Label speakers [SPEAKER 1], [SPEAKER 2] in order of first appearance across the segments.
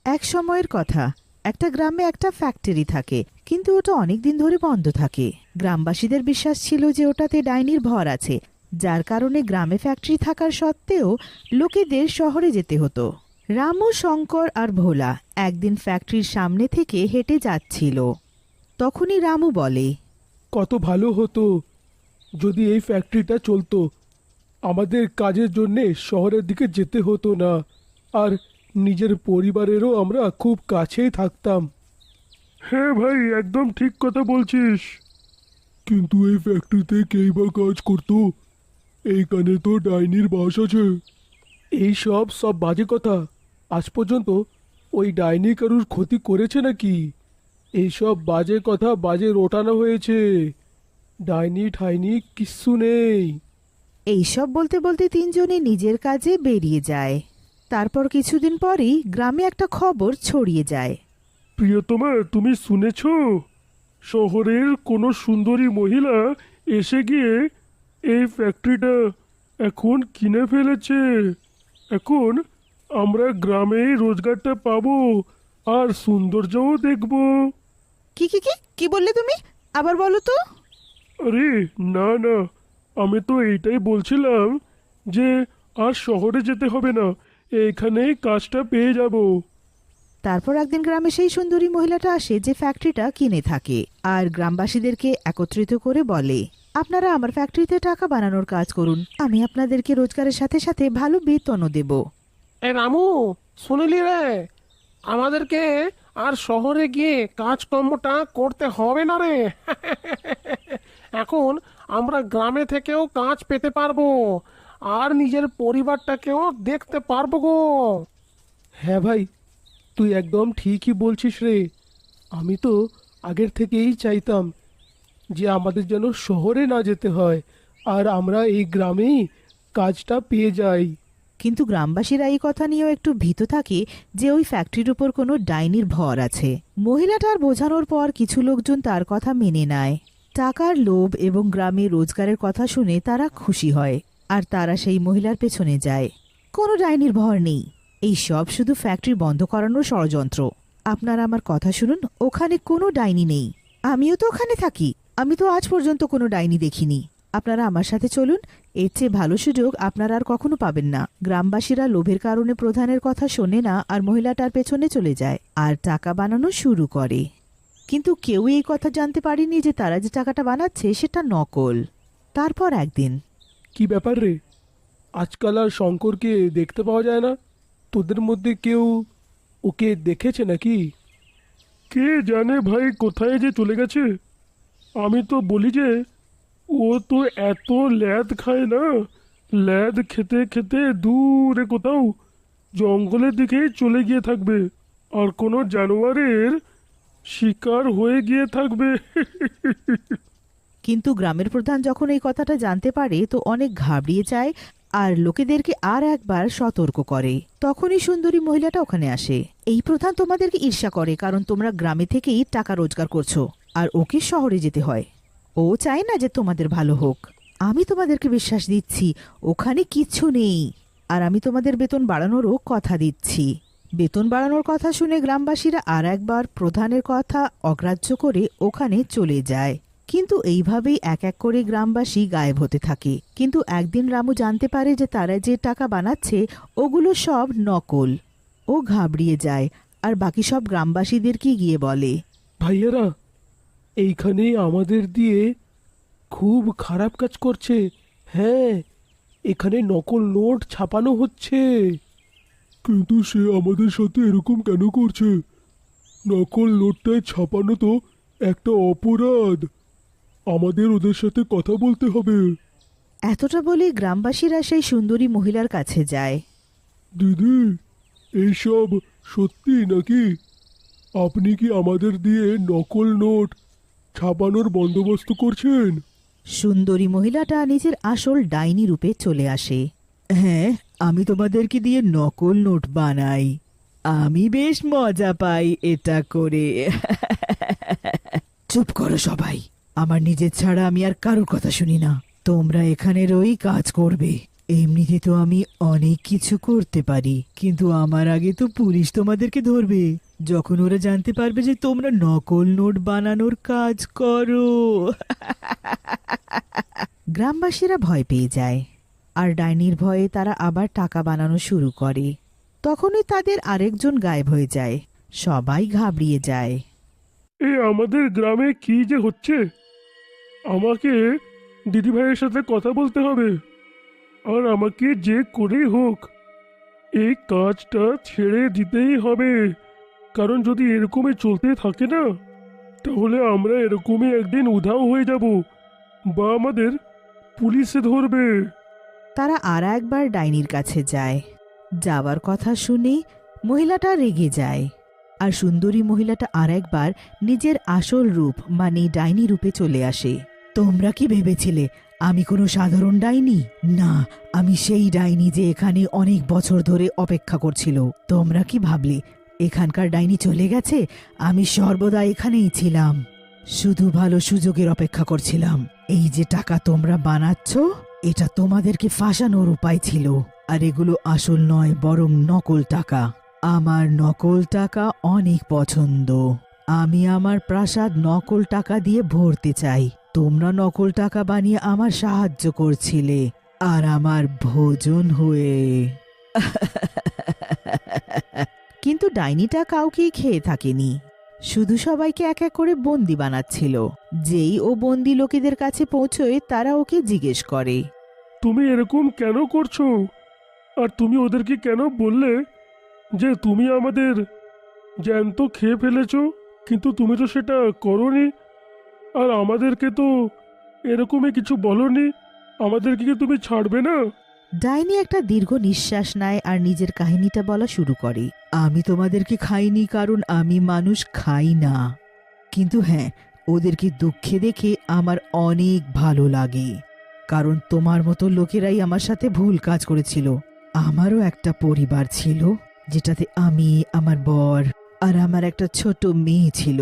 [SPEAKER 1] এক সময়ের কথা, একটা গ্রামে একটা ফ্যাক্টরি থাকে, কিন্তু ওটা অনেকদিন ধরে বন্ধ থাকে। গ্রামবাসীদের বিশ্বাস ছিল যে ওটাতে ডাইনির ভর আছে, যার কারণে গ্রামে ফ্যাক্টরি থাকার সত্ত্বেও লোকেদের শহরে যেতে হতো। রামু, শঙ্কর আর ভোলা একদিন ফ্যাক্টরির সামনে থেকে হেঁটে যাচ্ছিল। তখনই রামু বলে,
[SPEAKER 2] কত ভালো হতো যদি এই ফ্যাক্টরিটা চলতো। আমাদের কাজের জন্যে শহরের দিকে যেতে হতো না, আর নিজের পরিবারেরও আমরা খুব কাছেই থাকতাম। হ্যাঁ ভাই, একদম ঠিক কথা বলছিস। কিন্তু এই ফ্যাক্টরিতে কেই বা কাজ করতো? এইখানে তো ডাইনির বাস আছে। এই সব সব বাজে কথা। আজ পর্যন্ত ওই ডাইনি কারুর ক্ষতি করেছে নাকি? এইসব বাজে কথা বাজে রটানো হয়েছে। ডাইনি ঠাইনি কিচ্ছু নেই।
[SPEAKER 1] এইসব বলতে বলতে তিনজনে নিজের কাজে বেরিয়ে যায়। তারপর কিছুদিন পরই গ্রামে একটা খবর ছড়িয়ে যায়।
[SPEAKER 2] প্রিয়তমা, তুমি শুনেছ? শহরের কোনো সুন্দরী মহিলা এসে গিয়ে এই ফ্যাক্টরিটা এখন কিনে ফেলেছে। এখন আমরা গ্রামেই রোজগারটা পাবো, আর সৌন্দর্যও দেখবো।
[SPEAKER 1] কি কি কি কি বললে তুমি? আবার বলো তো।
[SPEAKER 2] আরে না না, আমি তো এইটাই বলছিলাম যে আর শহরে যেতে হবে না, এইখানেই কাজটা পেয়ে যাব।
[SPEAKER 1] তারপর একদিন গ্রামে সেই সুন্দরী মহিলাটা আসে যে ফ্যাক্টরিটা কিনে থাকে, আর গ্রামবাসীদেরকে একত্রিত করে বলে, আপনারা আমার ফ্যাক্টরিতে টাকা বানানোর কাজ করুন, আমি আপনাদেরকে রোজগারের সাথে সাথে ভালো বেতনও দেব।
[SPEAKER 3] এ রামু, শুনলি রে? আমাদেরকে আর শহরে গিয়ে কাজকর্মটা করতে হবে না রে। এখন আমরা গ্রামে থেকেও কাজ পেতে পারবো, আর নিজের পরিবারটাকেও দেখতে পারবো গো।
[SPEAKER 2] হ্যাঁ ভাই, তুই একদম ঠিকই বলছিস রে। আমি তো আগের থেকেই চাইতাম যে আমাদের যেন শহরে না যেতে হয়, আর আমরা এই গ্রামেই কাজটা পেয়ে যাই।
[SPEAKER 1] কিন্তু গ্রামবাসীরা এই কথা নিয়েও একটু ভীত থাকে যে ওই ফ্যাক্টরির উপর কোনো ডাইনির ভর আছে। মহিলাটার বোঝানোর পর কিছু লোকজন তার কথা মেনে নেয়। টাকার লোভ এবং গ্রামে রোজগারের কথা শুনে তারা খুশি হয়, আর তারা সেই মহিলার পেছনে যায়। কোনো ডাইনির ভর নেই, এই সব শুধু ফ্যাক্টরি বন্ধ করানোর ষড়যন্ত্র। আপনারা আমার কথা শুনুন, ওখানে কোনো ডাইনি নেই। আমিও তো ওখানে থাকি, আমি তো আজ পর্যন্ত কোনো ডাইনি দেখিনি। আপনারা আমার সাথে চলুন, এর চেয়ে ভালো সুযোগ আপনারা আর কখনো পাবেন না। গ্রামবাসীরা লোভের কারণে প্রধানের কথা শোনে না, আর মহিলাটার পেছনে চলে যায় আর টাকা বানানো শুরু করে। কিন্তু কেউ এই কথা জানতে পারেনি যে তারা যে টাকাটা বানাচ্ছে সেটা নকল। তারপর একদিন,
[SPEAKER 2] কি ব্যাপার রে? আজকাল আর শঙ্করকে দেখতে পাওয়া যায় না। তোদের মধ্যে কেউ ওকে দেখেছে নাকি? কে জানে ভাই, কোথায় যে চলে গেছে। আমি তো বলি যে ও তো এত ল্যাদ খায় না, ল্যাদ খেতে খেতে দূরে কোথাও জঙ্গলের দিকে চলে গিয়ে থাকবে, আর কোনো জানোয়ারের শিকার হয়ে গিয়ে থাকবে।
[SPEAKER 1] কিন্তু গ্রামের প্রধান যখন এই কথাটা জানতে পারে তো অনেক ঘাবড়িয়ে যায়, আর লোকেদেরকে আর একবার সতর্ক করে। তখনই সুন্দরী মহিলাটা ওখানে আসে। এই প্রধান তোমাদেরকে ঈর্ষা করে, কারণ তোমরা গ্রামে থেকেই টাকা রোজগার করছো, আর ওকে শহরে যেতে হয়। ও চায় না যে তোমাদের ভালো হোক। আমি তোমাদেরকে বিশ্বাস দিচ্ছি ওখানে কিচ্ছু নেই, আর আমি তোমাদের বেতন বাড়ানোরও কথা দিচ্ছি। বেতন বাড়ানোর কথা শুনে গ্রামবাসীরা আর একবার প্রধানের কথা অগ্রাহ্য করে ওখানে চলে যায়। কিন্তু এইভাবেই এক এক করে গ্রামবাসী গায়েব হতে থাকে। কিন্তু একদিন রামু জানতে পারে যে তারা যে টাকা বানাচ্ছে ওগুলো সব নকল। ও ঘাবড়িয়ে যায়, আর বাকি সব গ্রামবাসীদেরকে গিয়ে বলে,
[SPEAKER 2] ভাইয়েরা, এইখানে আমাদের দিয়ে খুব খারাপ কাজ করছে। হ্যাঁ, এখানে নকল নোট ছাপানো হচ্ছে। কিন্তু সে আমাদের সাথে এরকম কেন করছে? নকল নোটটায় ছাপানো তো একটা অপরাধ। আমাদের ওদের সাথে কথা বলতে হবে।
[SPEAKER 1] এতটা বলে গ্রামবাসীরা সেই সুন্দরী মহিলার কাছে যায়।
[SPEAKER 2] দিদি, এইসব সত্যি নাকি? আপনি কি আমাদের দিয়ে নকল নোট ছাপানোর বন্দোবস্ত করছেন?
[SPEAKER 1] সুন্দরী মহিলাটা নিজের আসল ডাইনি রূপে চলে আসে। হ্যাঁ, আমি তোমাদেরকে দিয়ে নকল নোট বানাই। আমি বেশ মজা পাই এটা করে। চুপ করো সবাই, আমার নিজের ছাড়া আমি আর কারোর কথা শুনি না। তোমরা এখানেরই কাজ করবে, এমনিতে তো আমি অনেক কিছু করতে পারি, কিন্তু আমার আগে তো পুলিশ তোমাদেরকে ধরবে যখন ওরা জানতে পারবে যে তোমরা নকল নোট বানানোর কাজ করো। গ্রামবাসীরা ভয় পেয়ে যায়, আর ডাইনির ভয়ে তারা আবার টাকা বানানো শুরু করে। তখনই তাদের আরেকজন গায়েব হয়ে যায়। সবাই ঘাবড়িয়ে যায়।
[SPEAKER 2] আমাদের গ্রামে কি যে হচ্ছে! আমাকে দিদিভাইয়ের সাথে কথা বলতে হবে, আর আমাকে যে করেই হোক এই কাজটা ছেড়ে দিতেই হবে। কারণ যদি এরকমই চলতে থাকে না, তাহলে আমরা এরকমই একদিন উধাও হয়ে যাব, বা আমাদের পুলিশে ধরবে।
[SPEAKER 1] তারা আর একবার ডাইনির কাছে যায়। যাওয়ার কথা শুনে মহিলাটা রেগে যায়, আর সুন্দরী মহিলাটা আর একবার নিজের আসল রূপ মানে ডাইনি রূপে চলে আসে। তোমরা কি ভেবেছিলে আমি কোনো সাধারণ ডাইনি? না, আমি সেই ডাইনি যে এখানে অনেক বছর ধরে অপেক্ষা করছিল। তোমরা কি ভাবলে এখানকার ডাইনি চলে গেছে? আমি সর্বদা এখানেই ছিলাম, শুধু ভালো সুযোগের অপেক্ষা করছিলাম। এই যে টাকা তোমরা বানাচ্ছ, এটা তোমাদেরকে ফাঁসানোর উপায় ছিল। আর এগুলো আসল নয়, বরং নকল টাকা। আমার নকল টাকা অনেক পছন্দ। আমি আমার প্রাসাদ নকল টাকা দিয়ে ভরতে চাই। তোমরা নকল টাকা বানিয়ে আমার সাহায্য করছিলে, আর আমার ভোজন হয়ে। কিন্তু ডাইনিটা কাউকেই খেয়ে থাকেনি, শুধু সবাইকে এক এক করে বন্দি বানাচ্ছিল। যেই ও বন্দি লোকেদের কাছে পৌঁছয়, তারা ওকে জিজ্ঞেস করে,
[SPEAKER 2] তুমি এরকম কেন করছো? আর তুমি ওদেরকে কেন বললে যে তুমি আমাদের জ্যান্ত খেয়ে ফেলেছো? কিন্তু তুমি তো সেটা করোনি, আর আমাদেরকে তো এরকমই কিছু বলনি। আমাদেরকে কি তুমি ছাড়বে না?
[SPEAKER 1] ডাইনি একটা দীর্ঘ নিঃশ্বাস নেয় আর নিজের কাহিনীটা বলা শুরু করে। আমি তোমাদেরকে খাইনি, কারণ আমি মানুষ খাই না। কিন্তু হ্যাঁ, ওদেরকে দুঃখে দেখে আমার অনেক ভালো লাগে, কারণ তোমার মতো লোকেরাই আমার সাথে ভুল কাজ করেছিল। আমারও একটা পরিবার ছিল, যেটাতে আমি, আমার বর আর আমার একটা ছোট মেয়ে ছিল।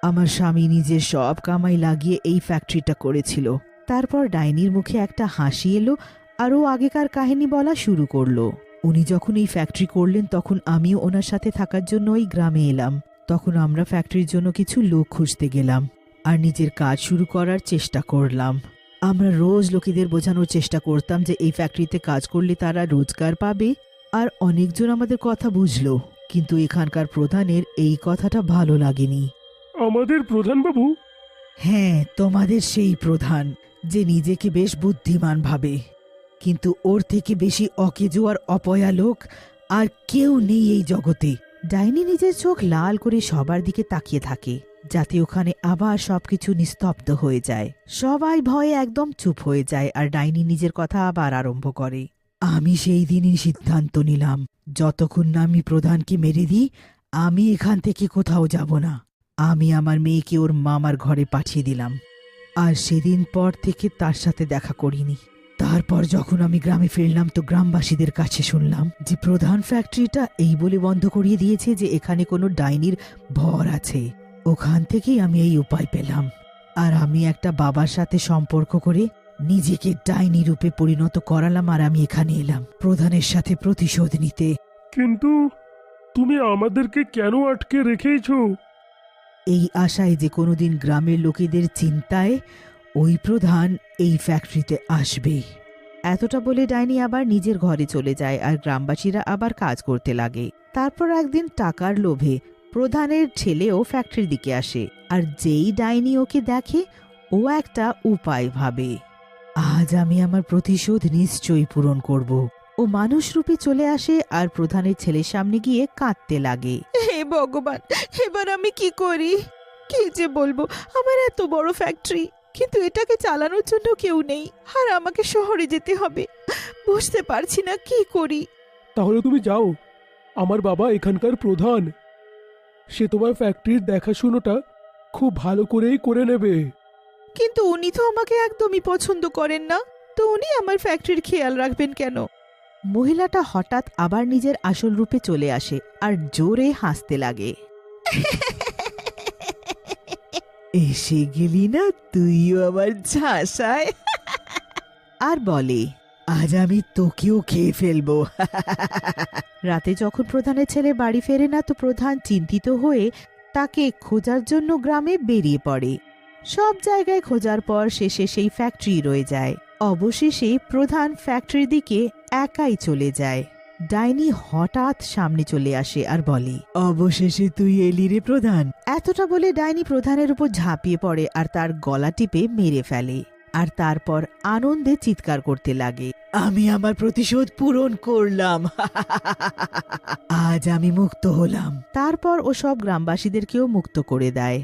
[SPEAKER 1] আমার স্বামী নিজের সব কামাই লাগিয়ে এই ফ্যাক্টরিটা করেছিল। তারপর ডাইনির মুখে একটা হাসি এলো, আর ও আগেকার কাহিনী বলা শুরু করলো। উনি যখন এই ফ্যাক্টরি করলেন, তখন আমিও ওনার সাথে থাকার জন্য এই গ্রামে এলাম। তখন আমরা ফ্যাক্টরির জন্য কিছু লোক খুঁজতে গেলাম, আর নিজের কাজ শুরু করার চেষ্টা করলাম। আমরা রোজ লোকেদের বোঝানোর চেষ্টা করতাম যে এই ফ্যাক্টরিতে কাজ করলে তারা রোজগার পাবে, আর অনেকজন আমাদের কথা বুঝলো। কিন্তু এখানকার প্রধানের এই কথাটা ভালো লাগেনি।
[SPEAKER 2] আমাদের প্রধান বাবু?
[SPEAKER 1] হ্যাঁ, তোমাদের সেই প্রধান, যে নিজেকে বেশ বুদ্ধিমান ভাবে, কিন্তু ওর থেকে বেশি অকেজো আর অপয়া লোক আর কেউ নেই এই জগতে। ডাইনি নিজের চোখ লাল করে সবার দিকে তাকিয়ে থাকে, যাতে ওখানে আবার সবকিছু নিস্তব্ধ হয়ে যায়। সবাই ভয়ে একদম চুপ হয়ে যায়, আর ডাইনি নিজের কথা আবার আরম্ভ করে। আমি সেই দিনই সিদ্ধান্ত নিলাম, যতক্ষণ না আমি প্রধানকে মেরে দিই, আমি এখান থেকে কোথাও যাব না। আমি আমার মেয়েকে ওর মামার ঘরে পাঠিয়ে দিলাম, আর সেদিন পর থেকে তার সাথে দেখা করিনি। তারপর যখন আমি গ্রামে ফিরলাম, তো গ্রামবাসীদের কাছে শুনলাম যে প্রধান ফ্যাক্টরিটা এই বলে বন্ধ করিয়ে দিয়েছে যে এখানে কোনো ডাইনির ভর আছে। ওখান থেকেই আমি এই উপায় পেলাম, আর আমি একটা বাবার সাথে সম্পর্ক করে নিজেকে ডাইনি রূপে পরিণত করালাম, আর আমি এখানে এলাম প্রধানের সাথে প্রতিশোধ নিতে।
[SPEAKER 2] কিন্তু তুমি আমাদেরকে কেন আটকে রেখেছো?
[SPEAKER 1] এই আশায় যে কোনোদিন গ্রামের লোকেদের চিন্তায় ওই প্রধান এই ফ্যাক্টরিতে আসবে। এতটা বলে ডাইনি আবার নিজের ঘরে চলে যায়, আর গ্রামবাসীরা আবার কাজ করতে লাগে। তারপর একদিন টাকার লোভে প্রধানের ছেলেও ফ্যাক্টরির দিকে আসে, আর যেই ডাইনি ওকে দেখে, ও একটা উপায় ভাবে, আজ আমি আমার প্রতিশোধ নিশ্চয়ই পূরণ করব। ও মানুষ রূপে চলে আসে আর প্রধানের ছেলের সামনে গিয়ে কাঁদতে লাগে। হে ভগবান, এবার আমি কি করি? কি যে বলবো, আমার এত বড় ফ্যাক্টরি, কিন্তু এটাকে চালানোর জন্য কেউ নেই, আর আমাকে শহরে যেতে হবে। বুঝতে পারছি না কি করি।
[SPEAKER 2] তাহলে তুমি যাও, আমার বাবা এখানকার প্রধান, সে তোমার ফ্যাক্টরির দেখাশুনোটা খুব ভালো করেই করে নেবে।
[SPEAKER 1] কিন্তু উনি তো আমাকে একদমই পছন্দ করেন না, তো উনি আমার ফ্যাক্টরির খেয়াল রাখবেন কেন? মহিলাটা হঠাৎ আবার নিজের আসল রূপে চলে আসে আর জোরে হাসতে লাগে। এসে গেলি না তুইও আমার ঝাঁসায়? আর বলে, আজ আমি তোকেও খেয়ে ফেলবো। রাতে যখন প্রধানের ছেলে বাড়ি ফেরে না, তো প্রধান চিন্তিত হয়ে তাকে খোঁজার জন্য গ্রামে বেরিয়ে পড়ে। সব জায়গায় খোঁজার পর শেষে সেই ফ্যাক্টরি রয়ে যায়। অবশেষে প্রধান ফ্যাক্টরির দিকে একাই চলে যায়। ডাইনি হঠাৎ সামনে চলে আসে আর বলে, অবশেষে তুই এলি রে প্রধান। এতটা বলে ডাইনি প্রধানের উপর ঝাঁপিয়ে পড়ে আর তার গলা টিপে মেরে ফেলে, আর তারপর আনন্দে চিৎকার করতে লাগে, আমি আমার প্রতিশোধ পূরণ করলাম। আজ আমি মুক্ত হলাম। তারপর ও সব গ্রামবাসীদেরকেও মুক্ত করে দেয়।